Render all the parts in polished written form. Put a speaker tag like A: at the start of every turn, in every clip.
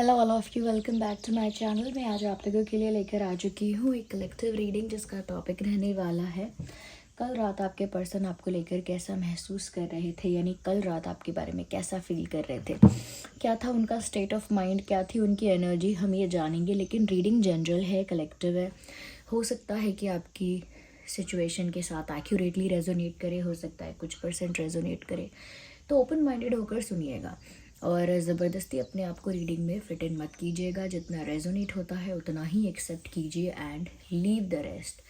A: Hello all of you, welcome back to my channel. मैं आज आप लोगों के लिए लेकर आ चुकी हूँ एक कलेक्टिव रीडिंग जिसका टॉपिक रहने वाला है कल रात आपके पर्सन आपको लेकर कैसा महसूस कर रहे थे, यानी कल रात आपके बारे में कैसा फील कर रहे थे, क्या था उनका स्टेट ऑफ माइंड, क्या थी उनकी एनर्जी, हम ये जानेंगे। लेकिन रीडिंग जनरल है, कलेक्टिव है। हो सकता है कि आपकी सिचुएशन के साथ एक्यूरेटली रेजोनेट करे, हो सकता है कुछ परसेंट रेजोनेट करे, तो ओपन माइंडेड होकर सुनिएगा और ज़बरदस्ती अपने आप को रीडिंग में फिट इन मत कीजिएगा। जितना रेजोनेट होता है उतना ही एक्सेप्ट कीजिए एंड लीव द रेस्ट।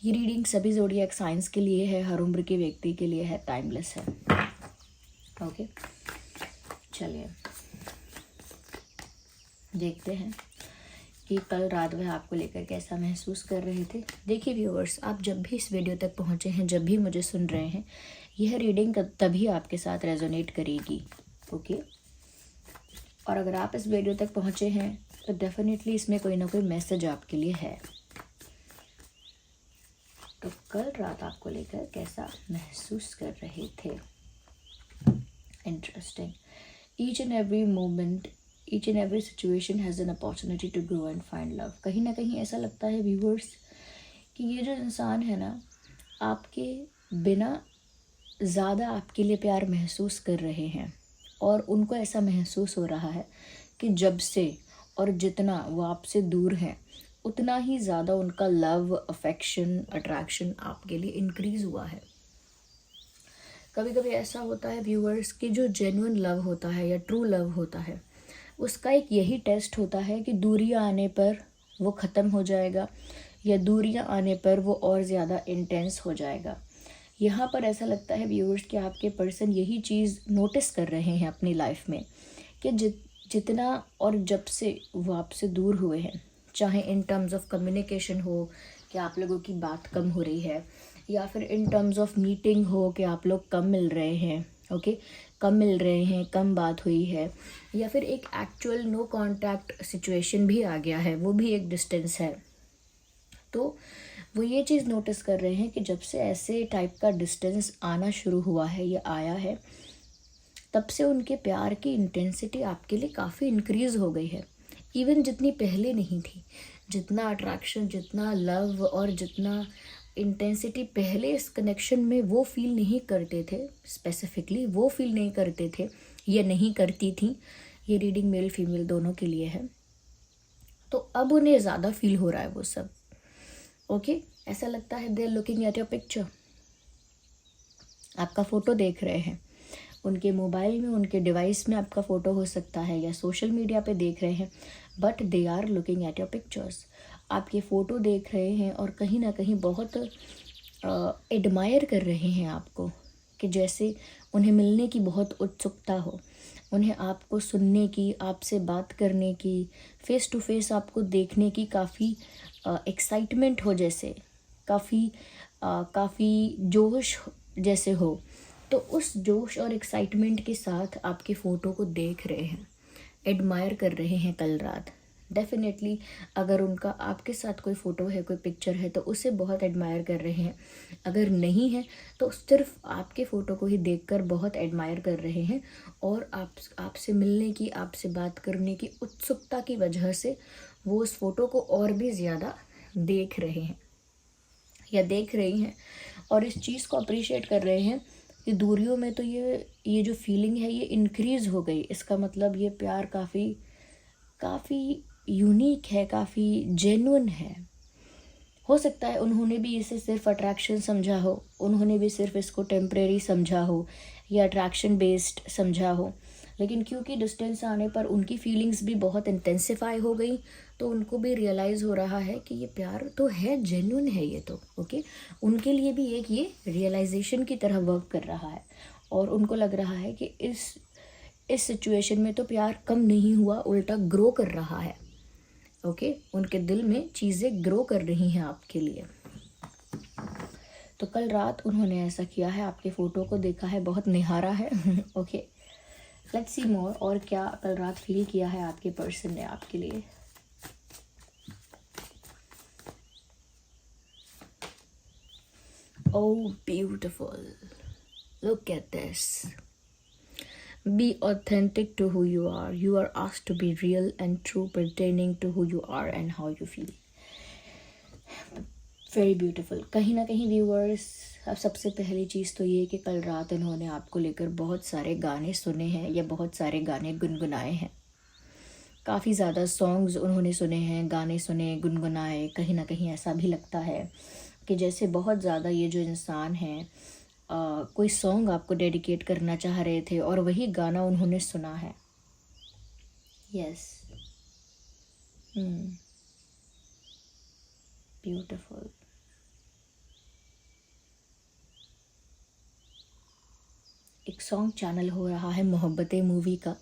A: ये रीडिंग सभी ज़ोडिएक साइंस के लिए है, हर उम्र के व्यक्ति के लिए है, टाइमलेस है। ओके, चलिए देखते हैं कि कल रात वह आपको लेकर कैसा महसूस कर रहे थे। देखिए व्यूअर्स, आप जब भी इस वीडियो तक पहुँचे हैं, जब भी मुझे सुन रहे हैं, यह रीडिंग तभी आपके साथ रेजोनेट करेगी। ओके, और अगर आप इस वीडियो तक पहुँचे हैं तो डेफिनेटली इसमें कोई ना कोई मैसेज आपके लिए है। तो कल रात आपको लेकर कैसा महसूस कर रहे थे। Interesting. Each and every moment, each and every situation has an opportunity to grow and find love. कहीं ना कहीं ऐसा लगता है व्यूअर्स कि ये जो इंसान है ना, आपके बिना ज़्यादा आपके लिए प्यार महसूस कर रहे हैं और उनको ऐसा महसूस हो रहा है कि जब से और जितना वो आपसे दूर हैं उतना ही ज़्यादा उनका लव, अफेक्शन, अट्रैक्शन आपके लिए इंक्रीज़ हुआ है। कभी कभी ऐसा होता है व्यूअर्स कि जो जेन्युइन लव होता है या ट्रू लव होता है, उसका एक यही टेस्ट होता है कि दूरियां आने पर वो ख़त्म हो जाएगा या दूरियां आने पर वो और ज़्यादा इंटेंस हो जाएगा। यहाँ पर ऐसा लगता है व्यूअर्स कि आपके पर्सन यही चीज़ नोटिस कर रहे हैं अपनी लाइफ में कि जितना और जब से वो आपसे दूर हुए हैं, चाहे इन टर्म्स ऑफ कम्युनिकेशन हो कि आप लोगों की बात कम हो रही है, या फिर इन टर्म्स ऑफ मीटिंग हो कि आप लोग कम मिल रहे हैं, ओके, कम मिल रहे हैं, कम बात हुई है, या फिर एक एक्चुअल नो कांटेक्ट सिचुएशन भी आ गया है, वो भी एक डिस्टेंस है। तो वो ये चीज़ नोटिस कर रहे हैं कि जब से ऐसे टाइप का डिस्टेंस आना शुरू हुआ है या आया है, तब से उनके प्यार की इंटेंसिटी आपके लिए काफ़ी इंक्रीज़ हो गई है। इवन जितनी पहले नहीं थी, जितना अट्रैक्शन, जितना लव और जितना इंटेंसिटी पहले इस कनेक्शन में वो फील नहीं करते थे, स्पेसिफिकली वो फील नहीं करते थे या नहीं करती थी। ये रीडिंग मेल फीमेल दोनों के लिए है। तो अब उन्हें ज़्यादा फील हो रहा है वो सब। ओके, ऐसा लगता है they are looking at your picture, आपका फ़ोटो देख रहे हैं। उनके मोबाइल में, उनके डिवाइस में आपका फ़ोटो हो सकता है या सोशल मीडिया पे देख रहे हैं, but they are looking at your pictures. आपके फ़ोटो देख रहे हैं और कहीं ना कहीं बहुत एडमायर कर रहे हैं आपको, कि जैसे उन्हें मिलने की बहुत उत्सुकता हो, उन्हें आपको सुनने की, आपसे बात करने की, फ़ेस टू फेस आपको देखने की काफ़ी एक्साइटमेंट हो, जैसे काफ़ी जोश जैसे हो। तो उस जोश और एक्साइटमेंट के साथ आपके फ़ोटो को देख रहे हैं, एडमायर कर रहे हैं कल रात। डेफिनेटली अगर उनका आपके साथ कोई फ़ोटो है, कोई पिक्चर है, तो उसे बहुत एडमायर कर रहे हैं। अगर नहीं है तो सिर्फ आपके फ़ोटो को ही देखकर बहुत एडमायर कर रहे हैं, और आपसे मिलने की, आपसे बात करने की उत्सुकता की वजह से वो उस फ़ोटो को और भी ज़्यादा देख रहे हैं या देख रही हैं, और इस चीज़ को अप्रिशिएट कर रहे हैं कि दूरियों में तो ये जो फीलिंग है ये इंक्रीज़ हो गई। इसका मतलब ये प्यार काफ़ी काफ़ी यूनिक है, काफ़ी जेन्युइन है। हो सकता है उन्होंने भी इसे सिर्फ अट्रैक्शन समझा हो, उन्होंने भी सिर्फ इसको टेम्परेरी समझा हो या अट्रैक्शन बेस्ड समझा हो, लेकिन क्योंकि डिस्टेंस आने पर उनकी फीलिंग्स भी बहुत इंटेंसिफाई हो गई, तो उनको भी रियलाइज़ हो रहा है कि ये प्यार तो है, जेन्युइन है ये तो। ओके, उनके लिए भी एक ये रियलाइजेशन की तरह वर्क कर रहा है, और उनको लग रहा है कि इस सिचुएशन में तो प्यार कम नहीं हुआ, उल्टा ग्रो कर रहा है। ओके, उनके दिल में चीज़ें ग्रो कर रही हैं आपके लिए। तो कल रात उन्होंने ऐसा किया है, आपके फ़ोटो को देखा है, बहुत निहारा है। ओके, लेट्स सी मोर, और क्या कल रात फील किया है आपके पर्सन ने आपके लिए। Oh beautiful, look at this. Be authentic to who you are. You are asked to be real and true, pertaining to who you are and how you feel. Very beautiful. कहीं ना कहीं viewers, अब सबसे पहली चीज़ तो ये कि कल रात इन्होंने आपको लेकर बहुत सारे गाने सुने हैं या बहुत सारे गाने गुनगुनाए हैं. काफ़ी ज़्यादा सॉन्ग्स उन्होंने सुने हैं, गाने सुने, गुनगुनाए. कहीं ना कहीं ऐसा भी लगता है कि जैसे बहुत ज़्यादा ये जो इंसान हैं कोई सॉन्ग आपको डेडिकेट करना चाह रहे थे और वही गाना उन्होंने सुना है. यस. ब्यूटीफुल. एक सॉन्ग चैनल हो रहा है मोहब्बतें मूवी का.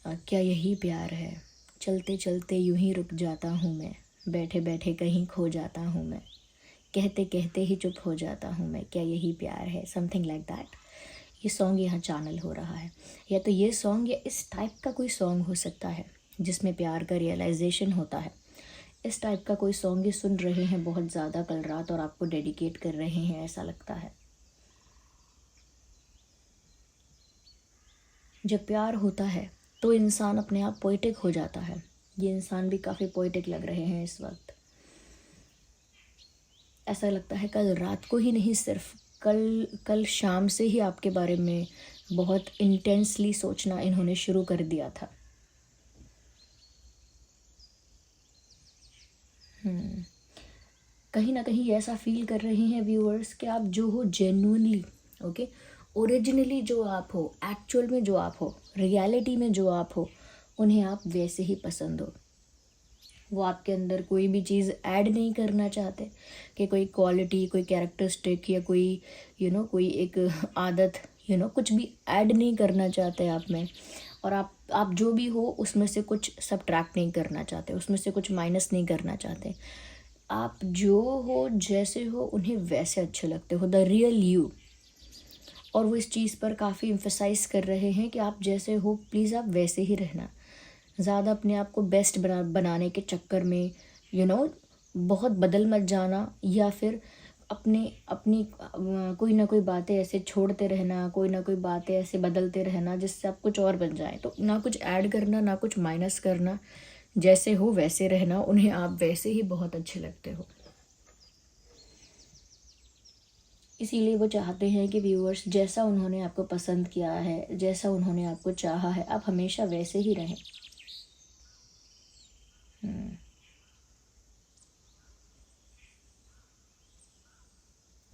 A: क्या यही प्यार है, चलते चलते यूं ही रुक जाता हूँ मैं, बैठे बैठे कहीं खो जाता हूँ मैं, कहते कहते ही चुप हो जाता हूँ मैं, क्या यही प्यार है, समथिंग लाइक दैट. ये सॉन्ग यहाँ चैनल हो रहा है. या तो ये सॉन्ग या इस टाइप का कोई सॉन्ग हो सकता है जिसमें प्यार का रियलाइजेशन होता है. इस टाइप का कोई सॉन्ग ये सुन रहे हैं बहुत ज़्यादा कल रात और आपको डेडिकेट कर रहे हैं, ऐसा लगता है. जब प्यार होता है तो इंसान अपने आप पोइटिक हो जाता है. ये इंसान भी काफ़ी पोइटिक लग रहे हैं इस वक्त. ऐसा लगता है कल रात को ही नहीं, सिर्फ कल शाम से ही आपके बारे में बहुत इंटेंसली सोचना इन्होंने शुरू कर दिया था. कहीं ना कहीं ऐसा फील कर रहे हैं व्यूअर्स कि आप जो हो जेन्युइनली, ओके, ओरिजिनली जो आप हो, एक्चुअल में जो आप हो, रियलिटी में जो आप हो, उन्हें आप वैसे ही पसंद हो. वो आपके अंदर कोई भी चीज़ ऐड नहीं करना चाहते कि कोई क्वालिटी, कोई कैरेक्टरिस्टिक या कोई कोई एक आदत कुछ भी ऐड नहीं करना चाहते आप में. और आप जो भी हो उसमें से कुछ सब्ट्रैक्ट नहीं करना चाहते, उसमें से कुछ माइनस नहीं करना चाहते. आप जो हो, जैसे हो, उन्हें वैसे अच्छे लगते हो, द रियल यू. और वो इस चीज़ पर काफ़ी एम्फसाइज कर रहे हैं कि आप जैसे हो प्लीज़ आप वैसे ही रहना. ज़्यादा अपने आप को बेस्ट बनाने के चक्कर में बहुत बदल मत जाना, या फिर अपनी कोई ना कोई बातें ऐसे छोड़ते रहना, कोई ना कोई बातें ऐसे बदलते रहना जिससे आप कुछ और बन जाए. तो ना कुछ ऐड करना, ना कुछ माइनस करना, जैसे हो वैसे रहना. उन्हें आप वैसे ही बहुत अच्छे लगते हो. इसीलिए वो चाहते हैं कि व्यूअर्स जैसा उन्होंने आपको पसंद किया है, जैसा उन्होंने आपको चाहा है, आप हमेशा वैसे ही रहें.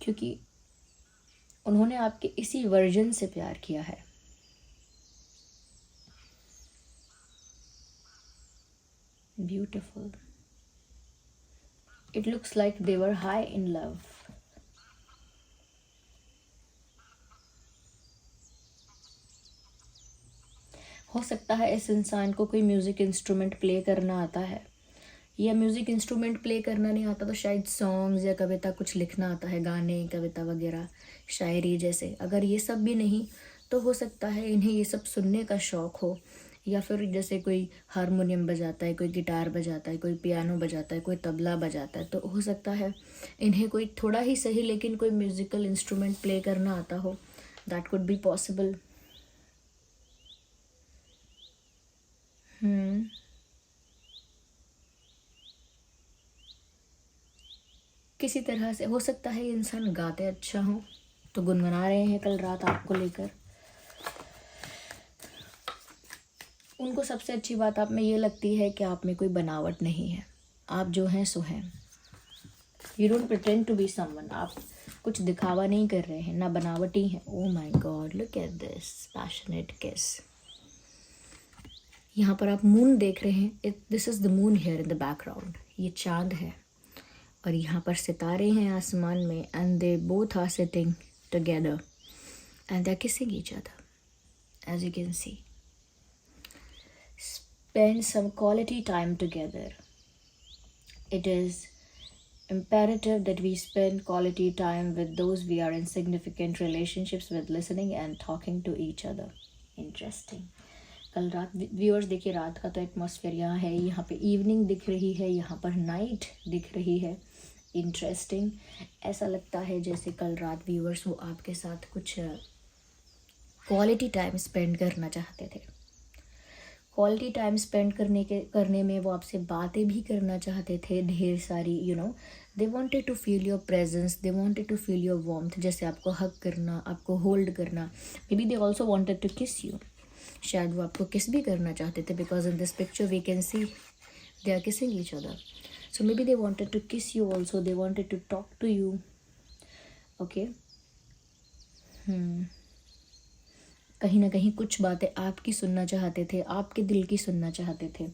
A: क्योंकि उन्होंने आपके इसी वर्जन से प्यार किया है. Beautiful. It looks like they were high in love. हो सकता है इस इंसान को कोई म्यूज़िक इंस्ट्रूमेंट प्ले करना आता है, या म्यूज़िक इंस्ट्रूमेंट प्ले करना नहीं आता तो शायद सॉन्ग्स या कविता कुछ लिखना आता है, गाने, कविता वगैरह, शायरी जैसे. अगर ये सब भी नहीं तो हो सकता है इन्हें ये सब सुनने का शौक़ हो, या फिर जैसे कोई हारमोनियम बजाता है, कोई गिटार बजाता है, कोई पियानो बजाता है, कोई तबला बजाता है, तो हो सकता है इन्हें कोई थोड़ा ही सही लेकिन कोई म्यूज़िकल इंस्ट्रूमेंट प्ले करना आता हो. That could be possible. किसी तरह से हो सकता है ये इंसान गाते अच्छा हो तो गुनगुना रहे हैं कल रात आपको लेकर. उनको सबसे अच्छी बात आप में ये लगती है कि आप में कोई बनावट नहीं है, आप जो हैं सो हैं. You don't pretend to be someone. आप कुछ दिखावा नहीं कर रहे हैं, ना बनावटी हैं. Oh my God, look at this passionate किस. यहाँ पर आप मून देख रहे हैं. This is the moon here in the background. ये चाँद है और यहाँ पर सितारे हैं आसमान में. And they both are sitting together and they are kissing each other, as you can see. Spend some quality time together. It is imperative that we spend quality time with those we are in significant relationships with, listening and talking to each other. Interesting. कल रात viewers देखिए, रात का तो atmosphere यहाँ है, यहाँ पे इवनिंग दिख रही है, यहाँ पर नाइट दिख रही है. इंटरेस्टिंग. ऐसा लगता है जैसे कल रात व्यूअर्स वो आपके साथ कुछ क्वालिटी टाइम स्पेंड करना चाहते थे। क्वालिटी टाइम स्पेंड करने में वो आपसे बातें भी करना चाहते थे ढेर सारी, they wanted to feel your presence, they wanted to feel your warmth, जैसे आपको हग करना, आपको होल्ड करना। Maybe they also wanted to kiss you, शायद वो आपको किस भी करना चाहते थे, because in this picture we can see they are kissing each other. So maybe they wanted to kiss you also, they wanted to talk to you. Okay, कहीं ना कहीं कुछ बातें आपकी सुनना चाहते थे, आपके दिल की सुनना चाहते थे,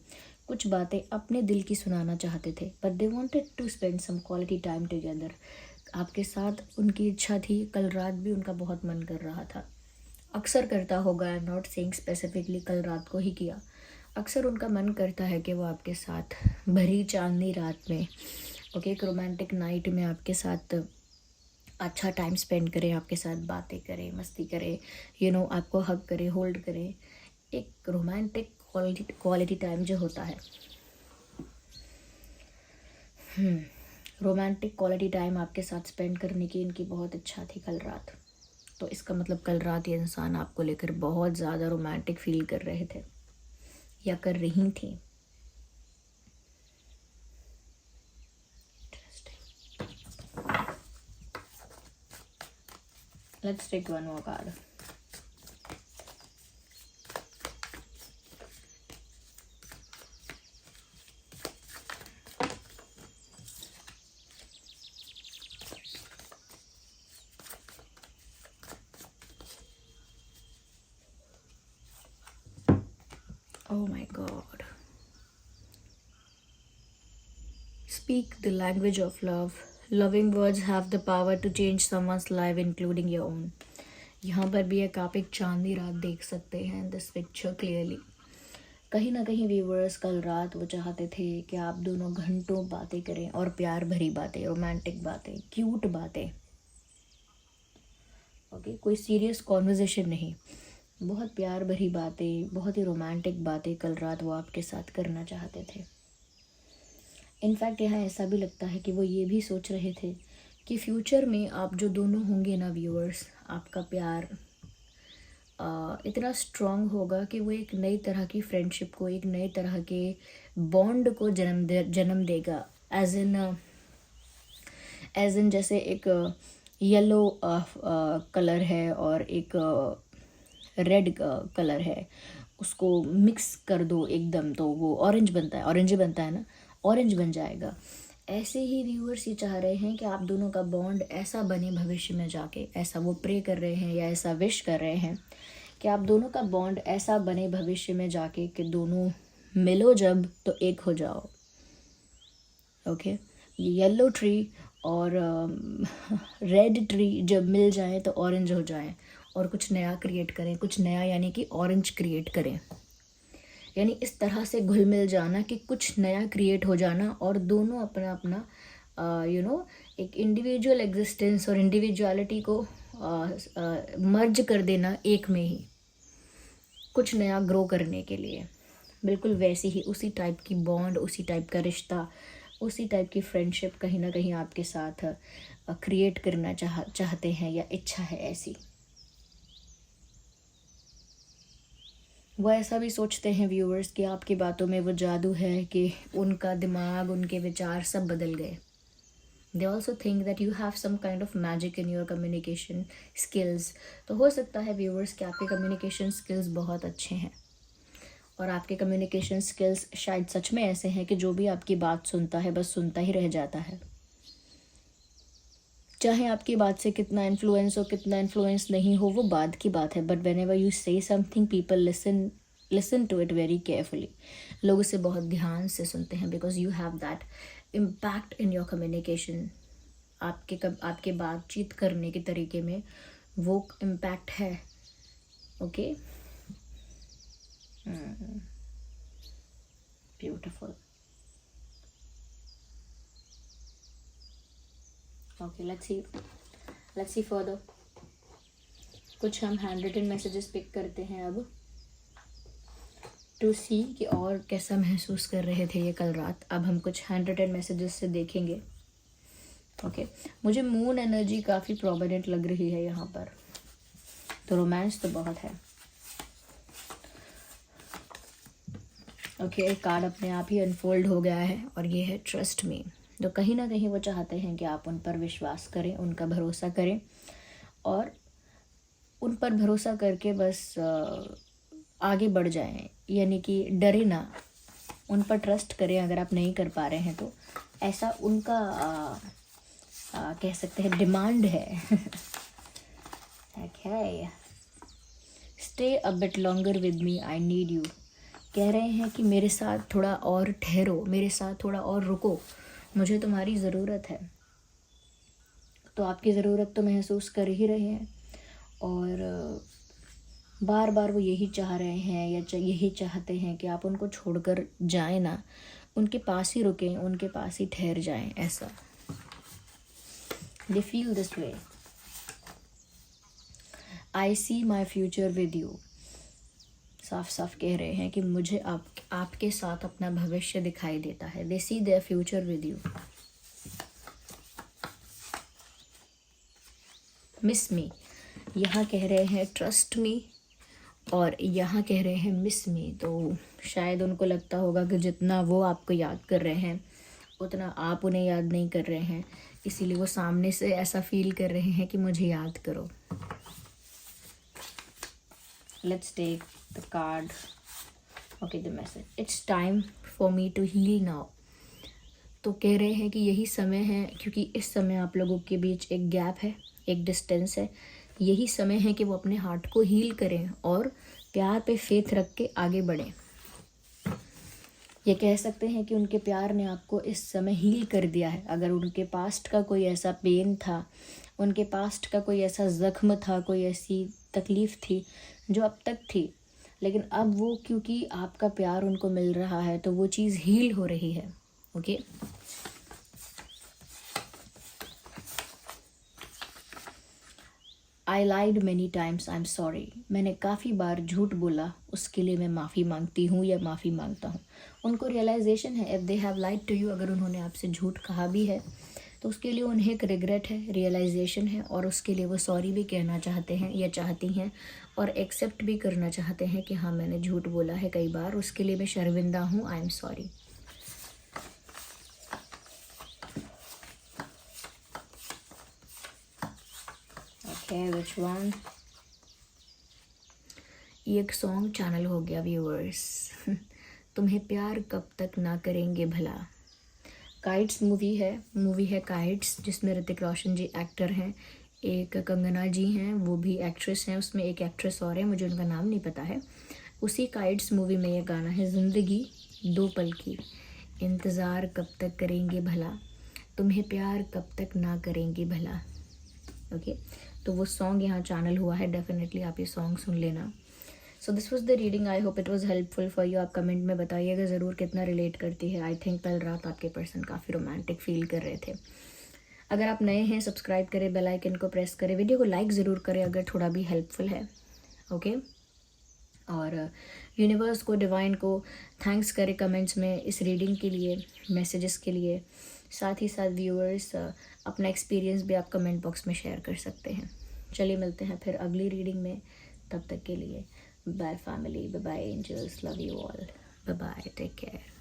A: कुछ बातें अपने दिल की सुनाना चाहते थे, but they wanted to spend some quality time together. आपके साथ उनकी इच्छा थी, कल रात भी उनका बहुत मन कर रहा था। अक्सर करता होगा, I am not saying specifically कल रात को ही किया, अक्सर उनका मन करता है कि वो आपके साथ भरी चांदनी रात में, ओके, एक रोमांटिक नाइट में आपके साथ अच्छा टाइम स्पेंड करें, आपके साथ बातें करें, मस्ती करें, आपको हग करें, होल्ड करें। एक रोमांटिक क्वालिटी टाइम जो होता है, रोमांटिक क्वालिटी टाइम आपके साथ स्पेंड करने की इनकी बहुत इच्छा थी कल रात। तो इसका मतलब कल रात ये इंसान आपको लेकर बहुत ज़्यादा रोमांटिक फील कर रहे थे या कर रही थी। Let's take one more card. Oh my God. Speak the language of love. Loving words have the power to change someone's life, including your own. यहाँ पर भी एक आप एक चांदनी रात देख सकते हैं दिस पिक्चर क्लियरली। कहीं ना कहीं व्यूवर्स कल रात वो चाहते थे कि आप दोनों घंटों बातें करें, और प्यार भरी बातें, रोमांटिक बातें, क्यूट बातें। ओके, कोई सीरियस कॉन्वर्जेशन नहीं, बहुत प्यार भरी बातें, बहुत ही रोमांटिक बातें कल रात वो आपके साथ करना चाहते थे। इनफैक्ट यहाँ ऐसा भी लगता है कि वो ये भी सोच रहे थे कि फ्यूचर में आप जो दोनों होंगे ना व्यूअर्स, आपका प्यार इतना स्ट्रॉन्ग होगा कि वो एक नई तरह की फ्रेंडशिप को, एक नए तरह के बॉन्ड को जन्म देगा। एज इन जैसे एक येलो कलर है और एक रेड कलर है, उसको मिक्स कर दो एकदम तो वो ऑरेंज बनता है, ऑरेंज ही बनता है ना, ऑरेंज बन जाएगा। ऐसे ही व्यूअर्स ये चाह रहे हैं कि आप दोनों का बॉन्ड ऐसा बने भविष्य में जाके, ऐसा वो प्रे कर रहे हैं या ऐसा विश कर रहे हैं कि आप दोनों का बॉन्ड ऐसा बने भविष्य में जाके कि दोनों मिलो जब तो एक हो जाओ। ओके, येलो ट्री और रेड ट्री जब मिल जाए तो ऑरेंज हो जाए और कुछ नया क्रिएट करें, कुछ नया यानी कि ऑरेंज क्रिएट करें, यानी इस तरह से घुल मिल जाना कि कुछ नया क्रिएट हो जाना और दोनों अपना अपना एक इंडिविजुअल एग्जिस्टेंस और इंडिविजुअलिटी को मर्ज कर देना एक में ही, कुछ नया ग्रो करने के लिए। बिल्कुल वैसी ही उसी टाइप की बॉन्ड, उसी टाइप का रिश्ता, उसी टाइप की फ्रेंडशिप कहीं ना कहीं आपके साथ क्रिएट करना चाहते हैं या इच्छा है ऐसी। वो ऐसा भी सोचते हैं व्यूअर्स कि आपकी बातों में वो जादू है कि उनका दिमाग, उनके विचार सब बदल गए। They also think that you have some kind of magic in your communication skills. तो हो सकता है व्यूअर्स कि आपके कम्युनिकेशन स्किल्स बहुत अच्छे हैं और आपके कम्युनिकेशन स्किल्स शायद सच में ऐसे हैं कि जो भी आपकी बात सुनता है बस सुनता ही रह जाता है, चाहे आपकी बात से कितना इन्फ्लुएंस हो, कितना इन्फ्लुएंस नहीं हो, वो बात की बात है। But whenever you say something people listen to it very carefully. लोग उसे बहुत ध्यान से सुनते हैं because you have that impact in your communication. आपके बातचीत करने के तरीके में वो इम्पैक्ट है। Okay, beautiful. Okay, let's see further. कुछ हम हैंड रिटन मैसेजेस पिक करते हैं अब टू सी कि और कैसा महसूस कर रहे थे ये कल रात। अब हम कुछ हैंड रिटन मैसेजेस से देखेंगे। ओके, मुझे मून एनर्जी काफ़ी प्रोमिनेंट लग रही है यहाँ पर। तो रोमांस तो बहुत है। ओके, एक कार्ड अपने आप ही अनफोल्ड हो गया है और ये है ट्रस्ट मी। तो कहीं ना कहीं वो चाहते हैं कि आप उन पर विश्वास करें, उनका भरोसा करें और उन पर भरोसा करके बस आगे बढ़ जाएं, यानी कि डरे ना, उन पर ट्रस्ट करें। अगर आप नहीं कर पा रहे हैं तो ऐसा उनका कह सकते हैं डिमांड है। Okay, stay a bit longer with me, I need you. कह रहे हैं कि मेरे साथ थोड़ा और ठहरो, मेरे साथ थोड़ा और रुको, मुझे तुम्हारी ज़रूरत है। तो आपकी ज़रूरत तो महसूस कर ही रहे हैं और बार बार वो यही चाह रहे हैं या यही चाहते हैं कि आप उनको छोड़कर जाएं ना, उनके पास ही रुकें, उनके पास ही ठहर जाएं। ऐसा they feel this way. I see my future with you. साफ साफ कह रहे हैं कि मुझे आपके साथ अपना भविष्य दिखाई देता है। They see their future with you. Miss me, यहाँ कह रहे हैं ट्रस्ट मी और यहाँ कह रहे हैं मिस मी। तो शायद उनको लगता होगा कि जितना वो आपको याद कर रहे हैं उतना आप उन्हें याद नहीं कर रहे हैं, इसीलिए वो सामने से ऐसा फील कर रहे हैं कि मुझे याद करो। Let's take the card. Okay, the message, it's time for me to heal now. तो कह रहे हैं कि यही समय है, क्योंकि इस समय आप लोगों के बीच एक गैप है, एक डिस्टेंस है। यही समय है कि वो अपने हार्ट को हील करें और प्यार पे फेथ रख के आगे बढ़ें। ये कह सकते हैं कि उनके प्यार ने आपको इस समय हील कर दिया है। अगर उनके पास्ट का कोई ऐसा पेन था, उनके पास्ट का कोई ऐसा ज़ख्म था, कोई ऐसी तकलीफ़ थी जो अब तक थी, लेकिन अब वो क्योंकि आपका प्यार उनको मिल रहा है तो वो चीज़ हील हो रही है। Okay, I lied many times, I am sorry. मैंने काफ़ी बार झूठ बोला, उसके लिए मैं माफ़ी मांगती हूँ या माफ़ी मांगता हूँ। उनको रियलाइजेशन है, if they have lied to you, अगर उन्होंने आपसे झूठ कहा भी है तो उसके लिए उन्हें एक रिग्रेट है, रियलाइजेशन है और उसके लिए वो सॉरी भी कहना चाहते हैं या चाहती हैं और एक्सेप्ट भी करना चाहते हैं कि हाँ मैंने झूठ बोला है कई बार, उसके लिए मैं शर्मिंदा हूँ, आई am sorry. Okay, which one? ये एक सॉन्ग चैनल हो गया व्यूअर्स। तुम्हें प्यार कब तक ना करेंगे भला। काइट्स मूवी है काइट्स, जिसमें ऋतिक रोशन जी एक्टर हैं, एक कंगना जी हैं वो भी एक्ट्रेस हैं, उसमें एक एक्ट्रेस और है, मुझे उनका नाम नहीं पता है। उसी काइट्स मूवी में ये गाना है, ज़िंदगी दो पल की, इंतज़ार कब तक करेंगे भला, तुम्हें प्यार कब तक ना करेंगे भला। ओके, तो वो सॉन्ग यहाँ चैनल हुआ है, डेफिनेटली आप ये सॉन्ग सुन लेना। So this was the reading, I hope it was helpful for you. आप कमेंट में बताइएगा ज़रूर कितना रिलेट करती है। आई थिंक कल रात आपके पर्सन काफ़ी रोमांटिक फील कर रहे थे। अगर आप नए हैं, सब्सक्राइब करें, बेल आइकन को प्रेस करें, वीडियो को लाइक ज़रूर करें अगर थोड़ा भी हेल्पफुल है। ओके, और यूनिवर्स को, डिवाइन को थैंक्स करें कमेंट्स में इस रीडिंग के लिए, मैसेजेस के लिए। साथ ही साथ व्यूअर्स अपना एक्सपीरियंस भी आप कमेंट बॉक्स में शेयर कर सकते हैं। चलिए मिलते हैं फिर अगली रीडिंग में, तब तक के लिए bye family, bye bye angels, love you all, bye bye, take care.